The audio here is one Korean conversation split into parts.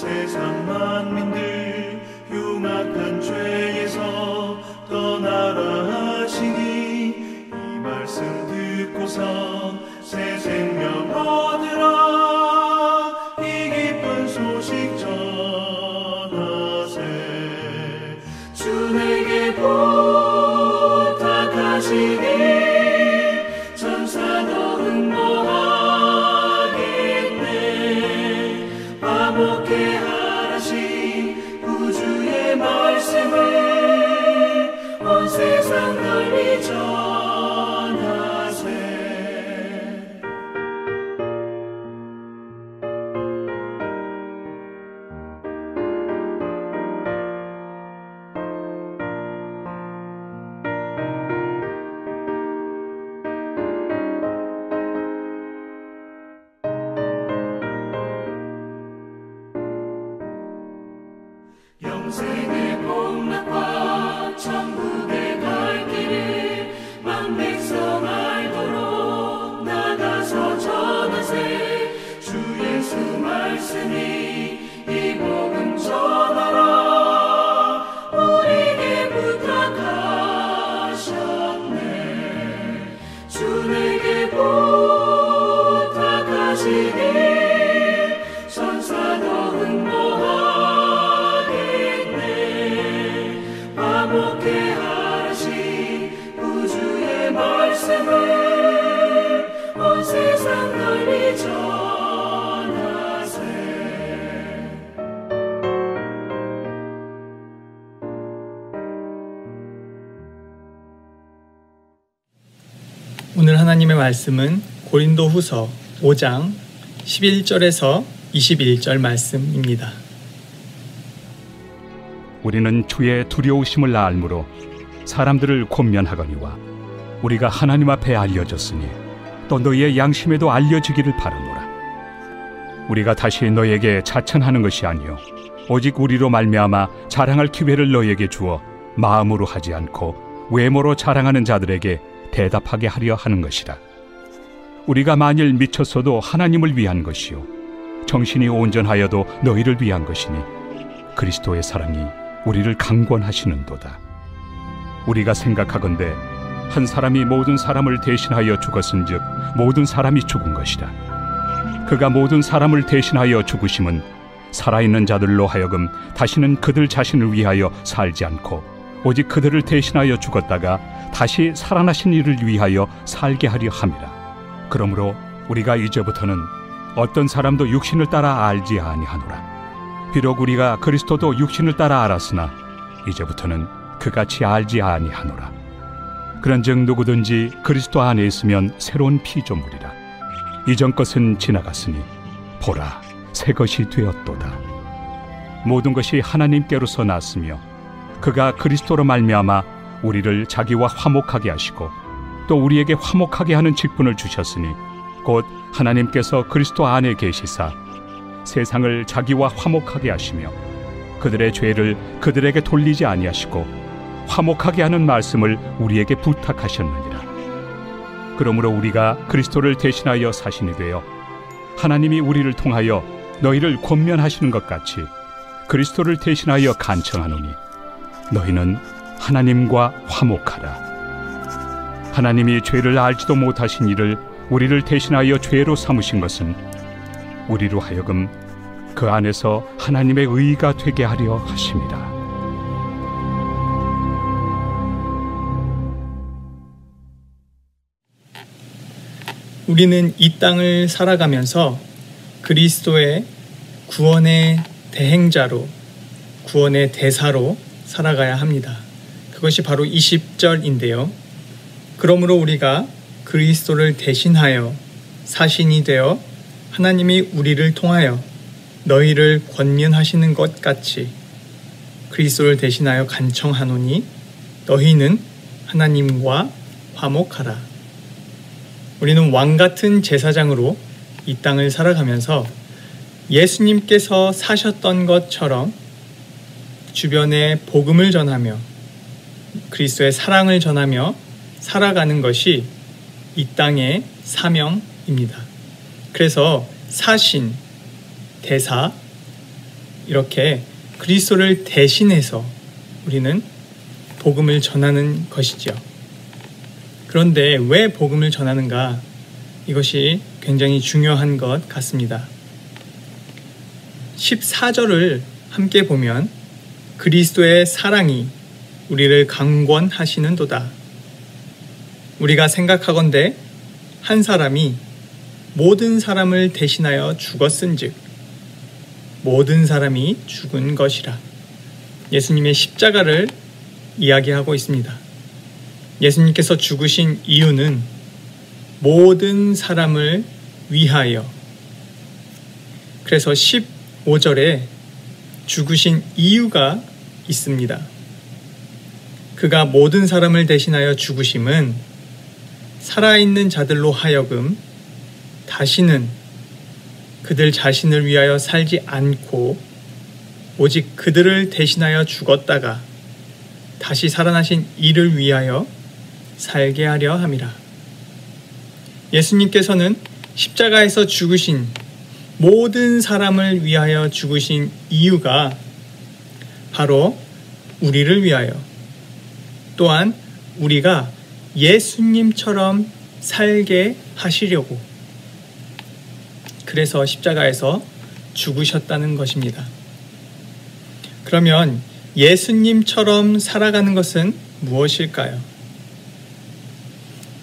세상 만민들 흉악한 죄에서 떠나라 하시니 이 말씀 듣고서 새 생명 얻으라 이 기쁜 소식 전하세 주 내게 부탁하시니 천사도 응모하겠네 화목해 하라신 구주의 말씀을 온 세상 널리 전하세 영생의 복락과 천국의 갈 길을 만 백성 알도록 나가서 전하세 주 예수 말씀이 이 복음 전하라 우리에게 부탁하셨네 주 내게 부탁하시니 천사도 응모하겠네 화목해 하신 구주의 말씀을 온 세상 널리 전하세 오늘 하나님의 말씀은 고린도후서 5장 11절에서 21절 말씀입니다. 우리는 주의 두려우심을 알므로 사람들을 권면하거니와 우리가 하나님 앞에 알려졌으니 또 너희의 양심에도 알려지기를 바라노라. 우리가 다시 너희에게 자천하는 것이 아니요 오직 우리로 말미암아 자랑할 기회를 너희에게 주어 마음으로 하지 않고 외모로 자랑하는 자들에게 대답하게 하려 하는 것이라. 우리가 만일 미쳤어도 하나님을 위한 것이요 정신이 온전하여도 너희를 위한 것이니 그리스도의 사랑이 우리를 강권하시는도다. 우리가 생각하건대 한 사람이 모든 사람을 대신하여 죽었은즉 모든 사람이 죽은 것이라. 그가 모든 사람을 대신하여 죽으심은 살아있는 자들로 하여금 다시는 그들 자신을 위하여 살지 않고 오직 그들을 대신하여 죽었다가 다시 살아나신 이를 위하여 살게 하려 함이라. 그러므로 우리가 이제부터는 어떤 사람도 육신을 따라 알지 아니하노라. 비록 우리가 그리스도도 육신을 따라 알았으나 이제부터는 그같이 알지 아니하노라. 그런즉 누구든지 그리스도 안에 있으면 새로운 피조물이라. 이전 것은 지나갔으니 보라 새 것이 되었도다. 모든 것이 하나님께로서 났으며 그가 그리스도로 말미암아 우리를 자기와 화목하게 하시고 또 우리에게 화목하게 하는 직분을 주셨으니 곧 하나님께서 그리스도 안에 계시사 세상을 자기와 화목하게 하시며 그들의 죄를 그들에게 돌리지 아니하시고 화목하게 하는 말씀을 우리에게 부탁하셨느니라. 그러므로 우리가 그리스도를 대신하여 사신이 되어 하나님이 우리를 통하여 너희를 권면하시는 것 같이 그리스도를 대신하여 간청하노니 너희는 하나님과 화목하라. 하나님이 죄를 알지도 못하신 이를 우리를 대신하여 죄로 삼으신 것은 우리로 하여금 그 안에서 하나님의 의가 되게 하려 하심이라. 우리는 이 땅을 살아가면서 그리스도의 구원의 대행자로, 구원의 대사로 살아가야 합니다. 그것이 바로 20절인데요. 그러므로 우리가 그리스도를 대신하여 사신이 되어 하나님이 우리를 통하여 너희를 권면하시는 것 같이 그리스도를 대신하여 간청하노니 너희는 하나님과 화목하라. 우리는 왕같은 제사장으로 이 땅을 살아가면서 예수님께서 사셨던 것처럼 주변에 복음을 전하며 그리스도의 사랑을 전하며 살아가는 것이 이 땅의 사명입니다. 그래서 사신, 대사, 이렇게 그리스도를 대신해서 우리는 복음을 전하는 것이죠. 그런데 왜 복음을 전하는가? 이것이 굉장히 중요한 것 같습니다. 14절을 함께 보면 그리스도의 사랑이 우리를 강권하시는도다. 우리가 생각하건대 한 사람이 모든 사람을 대신하여 죽었은즉 모든 사람이 죽은 것이라. 예수님의 십자가를 이야기하고 있습니다. 예수님께서 죽으신 이유는 모든 사람을 위하여. 그래서 15절에 죽으신 이유가 있습니다. 그가 모든 사람을 대신하여 죽으심은 살아있는 자들로 하여금 다시는 그들 자신을 위하여 살지 않고 오직 그들을 대신하여 죽었다가 다시 살아나신 이를 위하여 살게 하려 함이라. 예수님께서는 십자가에서 죽으신 모든 사람을 위하여 죽으신 이유가 바로 우리를 위하여, 또한 우리가 예수님처럼 살게 하시려고, 그래서 십자가에서 죽으셨다는 것입니다. 그러면 예수님처럼 살아가는 것은 무엇일까요?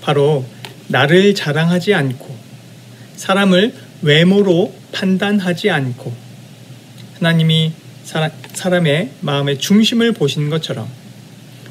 바로 나를 자랑하지 않고 사람을 외모로 판단하지 않고 하나님이 사람의 마음의 중심을 보시는 것처럼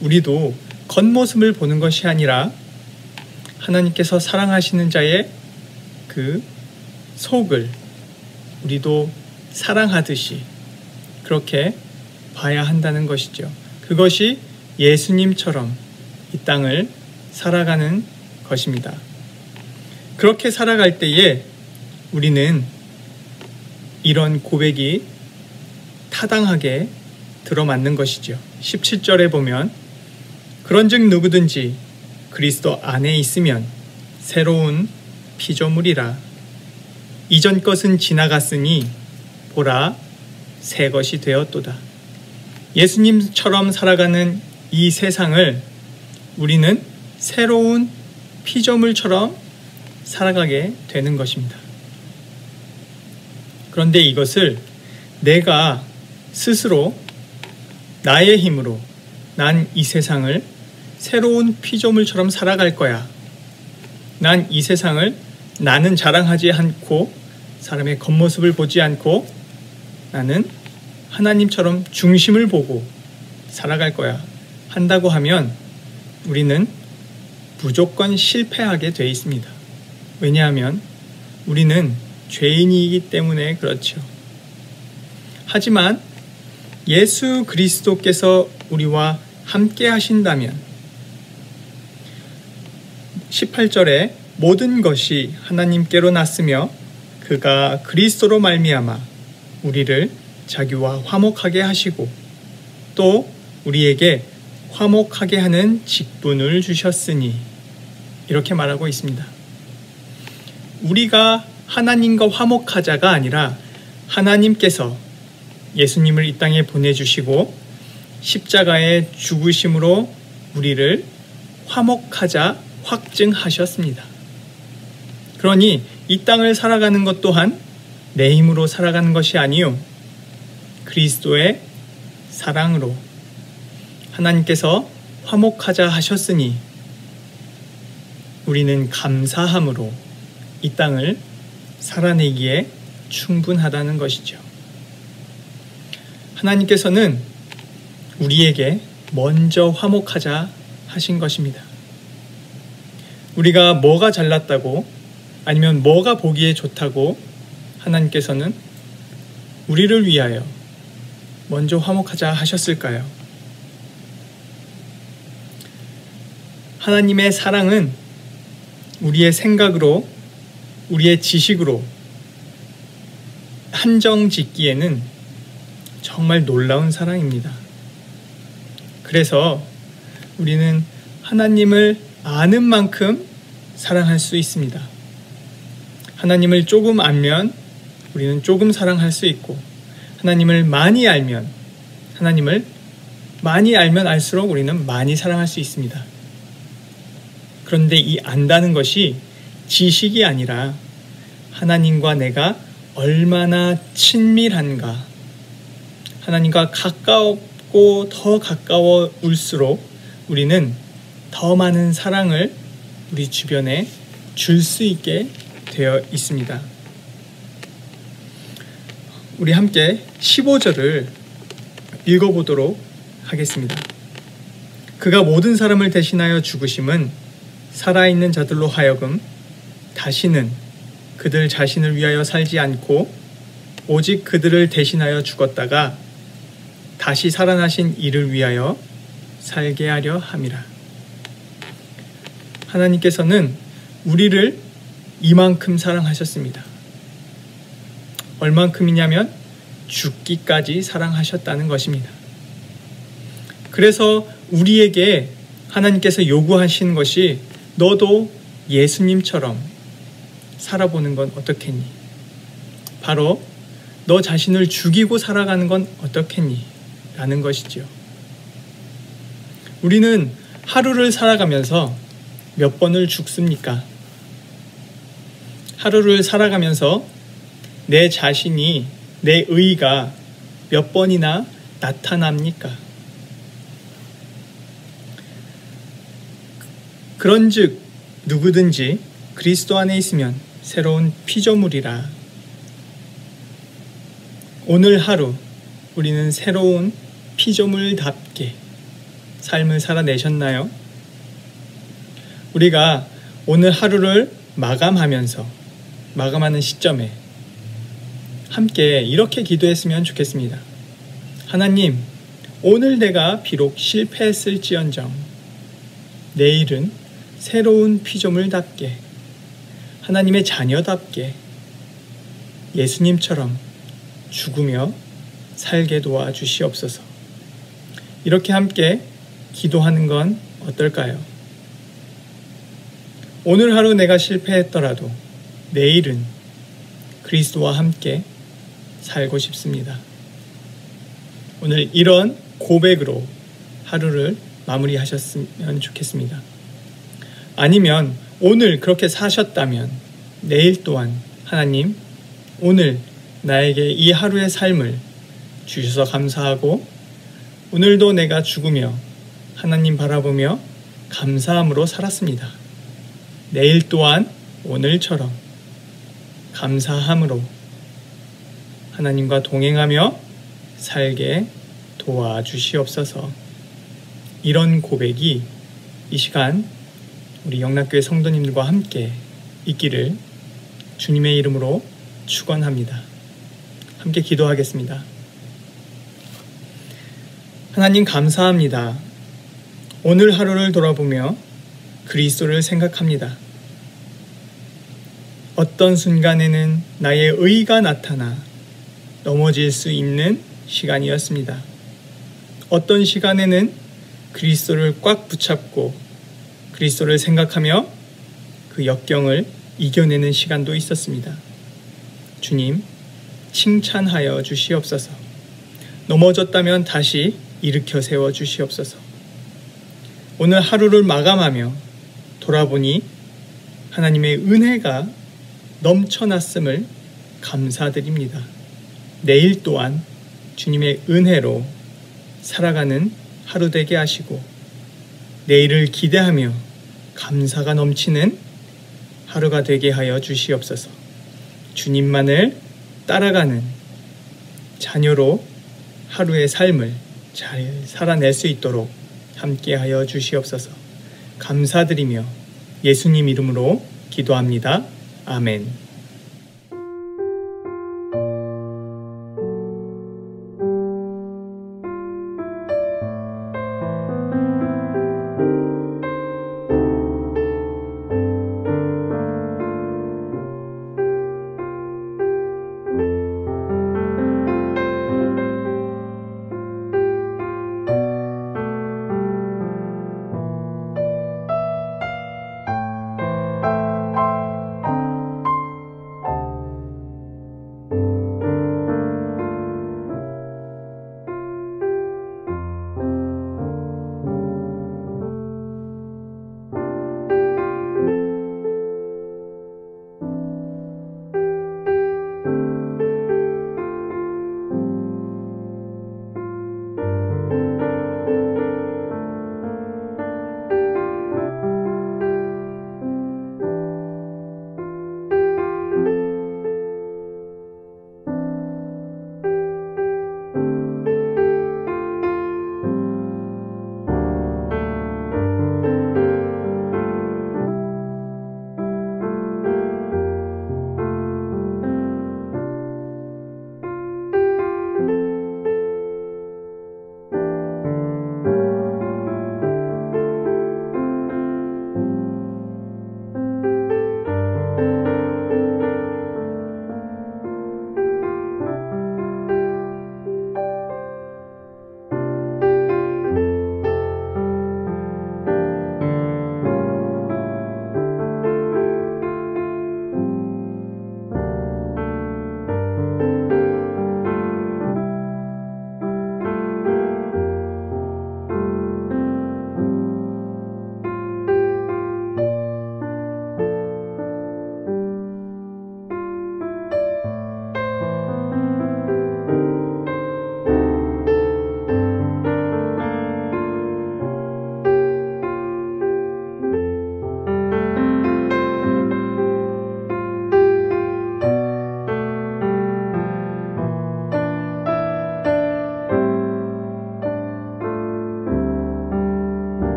우리도 겉모습을 보는 것이 아니라 하나님께서 사랑하시는 자의 그 속을 우리도 사랑하듯이 그렇게 봐야 한다는 것이죠. 그것이 예수님처럼 이 땅을 살아가는 것입니다. 그렇게 살아갈 때에 우리는 이런 고백이 타당하게 들어맞는 것이죠. 17절에 보면 그런즉 누구든지 그리스도 안에 있으면 새로운 피조물이라. 이전 것은 지나갔으니 보라 새 것이 되었도다. 예수님처럼 살아가는 이 세상을 우리는 새로운 피조물처럼 살아가게 되는 것입니다. 그런데 이것을 내가 스스로 나의 힘으로 난 이 세상을 새로운 피조물처럼 살아갈 거야. 난 이 세상을 나는 자랑하지 않고 사람의 겉모습을 보지 않고 나는 하나님처럼 중심을 보고 살아갈 거야 한다고 하면 우리는 무조건 실패하게 돼 있습니다. 왜냐하면 우리는 죄인이기 때문에 그렇죠. 하지만 예수 그리스도께서 우리와 함께 하신다면 18절에 모든 것이 하나님께로 났으며 그가 그리스도로 말미암아 우리를 자기와 화목하게 하시고 또 우리에게 화목하게 하는 직분을 주셨으니 이렇게 말하고 있습니다. 우리가 하나님과 화목하자가 아니라 하나님께서 예수님을 이 땅에 보내주시고 십자가의 죽으심으로 우리를 화목하자 확증하셨습니다. 그러니 이 땅을 살아가는 것 또한 내 힘으로 살아가는 것이 아니요 그리스도의 사랑으로 하나님께서 화목하자 하셨으니 우리는 감사함으로 이 땅을 살아내기에 충분하다는 것이죠. 하나님께서는 우리에게 먼저 화목하자 하신 것입니다. 우리가 뭐가 잘났다고 아니면 뭐가 보기에 좋다고 하나님께서는 우리를 위하여 먼저 화목하자 하셨을까요? 하나님의 사랑은 우리의 생각으로 우리의 지식으로 한정 짓기에는 정말 놀라운 사랑입니다. 그래서 우리는 하나님을 아는 만큼 사랑할 수 있습니다. 하나님을 조금 알면 우리는 조금 사랑할 수 있고 하나님을 많이 알면 알수록 우리는 많이 사랑할 수 있습니다. 그런데 이 안다는 것이 지식이 아니라 하나님과 내가 얼마나 친밀한가, 하나님과 가까웠고 더 가까워올수록 우리는 더 많은 사랑을 우리 주변에 줄 수 있게 되어 있습니다. 우리 함께 15절을 읽어보도록 하겠습니다. 그가 모든 사람을 대신하여 죽으심은 살아있는 자들로 하여금 다시는 그들 자신을 위하여 살지 않고 오직 그들을 대신하여 죽었다가 다시 살아나신 이를 위하여 살게 하려 함이라. 하나님께서는 우리를 이만큼 사랑하셨습니다. 얼만큼이냐면 죽기까지 사랑하셨다는 것입니다. 그래서 우리에게 하나님께서 요구하신 것이 너도 예수님처럼 살아보는 건 어떻겠니? 바로 너 자신을 죽이고 살아가는 건 어떻겠니? 라는 것이지요. 우리는 하루를 살아가면서 몇 번을 죽습니까? 하루를 살아가면서 내 자신이, 내 의가 몇 번이나 나타납니까? 그런즉 누구든지 그리스도 안에 있으면 새로운 피조물이라. 오늘 하루 우리는 새로운 피조물답게 삶을 살아내셨나요? 우리가 오늘 하루를 마감하는 시점에 함께 이렇게 기도했으면 좋겠습니다. 하나님, 오늘 내가 비록 실패했을지언정 내일은 새로운 피조물답게, 하나님의 자녀답게 예수님처럼 죽으며 살게 도와주시옵소서. 이렇게 함께 기도하는 건 어떨까요? 오늘 하루 내가 실패했더라도 내일은 그리스도와 함께 살고 싶습니다. 오늘 이런 고백으로 하루를 마무리하셨으면 좋겠습니다. 아니면 오늘 그렇게 사셨다면 내일 또한 하나님, 오늘 나에게 이 하루의 삶을 주셔서 감사하고 오늘도 내가 죽으며 하나님 바라보며 감사함으로 살았습니다. 내일 또한 오늘처럼 감사함으로 하나님과 동행하며 살게 도와주시옵소서. 이런 고백이 이 시간 우리 영락교회 성도님들과 함께 있기를 주님의 이름으로 축원합니다. 함께 기도하겠습니다. 하나님 감사합니다. 오늘 하루를 돌아보며 그리스도를 생각합니다. 어떤 순간에는 나의 의가 나타나 넘어질 수 있는 시간이었습니다. 어떤 시간에는 그리스도를 꽉 붙잡고 그리스도를 생각하며 그 역경을 이겨내는 시간도 있었습니다. 주님, 칭찬하여 주시옵소서. 넘어졌다면 다시 일으켜 세워 주시옵소서. 오늘 하루를 마감하며 돌아보니 하나님의 은혜가 넘쳐났음을 감사드립니다. 내일 또한 주님의 은혜로 살아가는 하루 되게 하시고 내일을 기대하며 감사가 넘치는 하루가 되게 하여 주시옵소서. 주님만을 따라가는 자녀로 하루의 삶을 잘 살아낼 수 있도록 함께하여 주시옵소서. 감사드리며 예수님 이름으로 기도합니다. 아멘.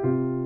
아멘.